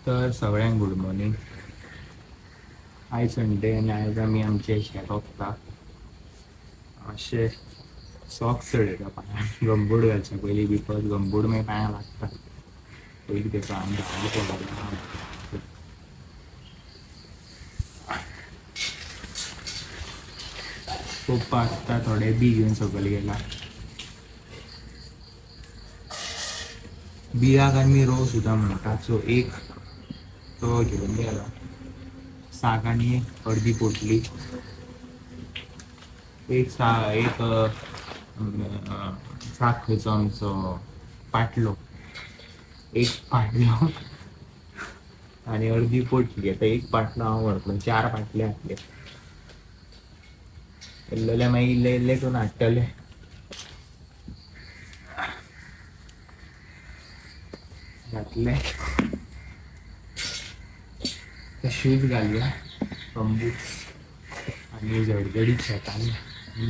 तर सगळ्यांक good morning. आयज संडे आनी आयज आमी आमचे शेत वखता. अशे सॉक्स चडयता पांयाक, गमबूट घालच्या पयलीं बिकॉज गमबूट मागीर पांयाक लागता. पयलीं तेचो आमी पप्पा आसता थोडे बी घेवन सकयल गेला. बियाक आमी रोव सुद्दां म्हणटात. सो एक तो घेवन गेला. साक आनी अर्दी पोटली, एक साक खंयचो आमचो पाटलो, एक पाटलो आनी अर्दी पोटली. आतां एक पाटलो हांव व्हरतलो, 4 पाटले आसले. इल्लेले मागीर इल्ले इल्ले करून हाडटले. घातले शूज घालया, गमबूट्स आनी जडजडीत शेतांनी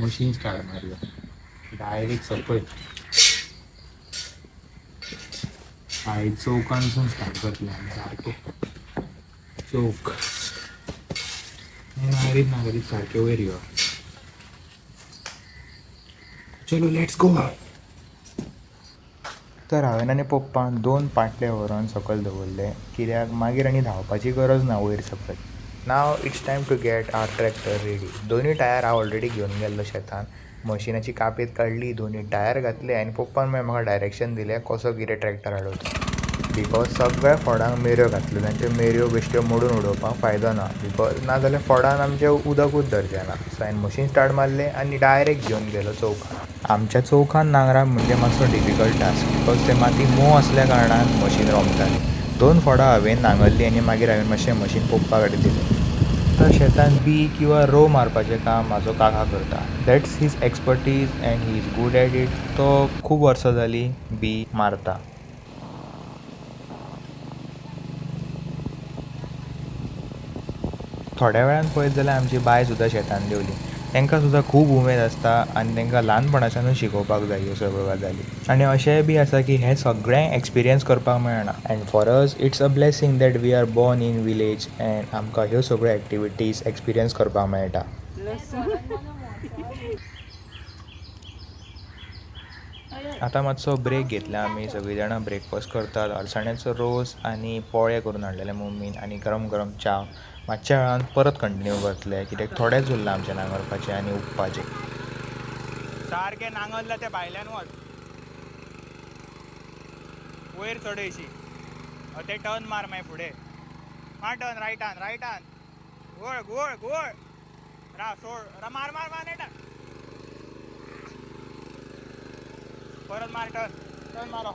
मशीन स्टार्ट मारया डायरेक्ट सकयल. हाय चौकानसून स्टार्ट करतले आमी सारके चौक नागरीत सारके वयर यो. चलो लेट्स गो. तर हांवें आनी पप्पान 2 पाटले व्हरून सकयल दवरले, कित्याक मागीर आनी धांवपाची गरज ना वयर सकयल. Now it's time to get our tractor ready. दोनूय टायर हांव ऑलरेडी घेवन गेल्लो शेतान. मशिनाची कापीत काडली, दोनूय टायर घातले आनी पप्पान मागीर म्हाका डायरेक्शन दिलें कसो कितें ट्रॅक्टर हाडोवचो. बिकॉज सगळ्या फॉडांक मेऱ्यो घातल्यो आनी त्यो मेऱ्यो बेश्ट्यो मोडून उडोवपाक फायदो ना. बिकॉज नाजाल्यार फॉडान आमचें उदकूच धरचें ना. सो हांवें मशीन स्टार्ट मारलें आनी डायरेक्ट घेवन गेलो चौकान. आमच्या चौकान नांगरप म्हणजे मातसो डिफिकल्ट टास्क, बिकॉज ते माती मोव आसल्या कारणान मशीन रोमताली. 2 फॉडां हांवें नांगरली आनी मागीर हांवें मातशें मशीन पप्पा कडेन दिलें. तर शेतान बी किंवा रोव मारपाचें काम म्हाजो काका करता. That's his expertise and he is good at it. तो खूब वर्सां जालीं बी मारता. थोड्या वेळान पळयत जाल्यार आमची बाय सुद्दां शेतान देवली. तांकां सुद्दां खूब उमेद आसता आनी तांकां ल्हानपणाच्यानूच शिकोवपाक जाय ह्यो सगळ्यो गजाली. आनी अशेंय बी आसा की हें सगळें एक्सपिरियन्स करपाक मेळना. And for us it's a blessing that we are born in village and आमकां ह्यो सगळ्यो एक्टिविटीज एक्सपिरियन्स करपाक मेळटा. आतां मातसो ब्रेक घेतला आमी. सगळीं जाणां ब्रेकफास्ट करतात. अळसाण्याचो रोस आनी पोळे करून हाडलेले मम्मीन आनी गरम गरम च्या. मातच्या वेळान परत कंटिन्यू करतले, कित्याक थोडेंच उरलां आमचें नांगरपाचें आनी उपपाचें. सारकें नांगरला ते भायल्यान वच, वयर चडयशी. ते टर्न मार मागीर फुडें. टर्न रायटान घोळ घोळ घोळ रा सोड रा मार मार मार नेटा. परत मार टर्न मार.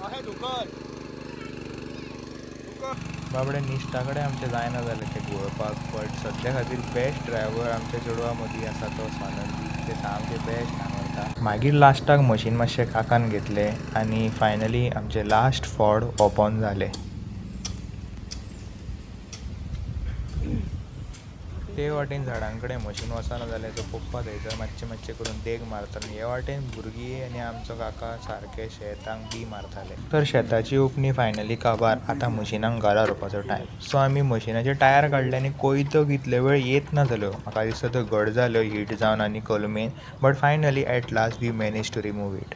अहें दुकर बाबडे निश्टा कडेन आमचें जायना जालें तें घोळपाक. बट सद्या खातीर बेस्ट ड्रायव्हर आमच्या चेडवा मदीं आसा तो स्वानंदी. ते सामकें बेस्ट नांगरता. मागीर लास्टाक मशीन मातशें काकान घेतलें आनी फायनली आमचें लास्ट फॉड ओपन जालें. ते वाटेन झाडां कडेन मशीन वचना जालें सो पप्पा थंयसर मातशें करून देग मारता आनी हे वाटेन भुरगीं आनी आमचो काका सारके शेतांक बी मारताले. तर शेताची ओपणी फायनली काबार. आतां मशिनांक घरा व्हरपाचो टायम. सो आमी मशिनाचे टायर काडले आनी कोयतो कितले वेळ येत ना जाल्यो. म्हाका दिसता त्यो घट जाल्यो हीट जावन आनी कलमेन. But finally at last we manage to remove it.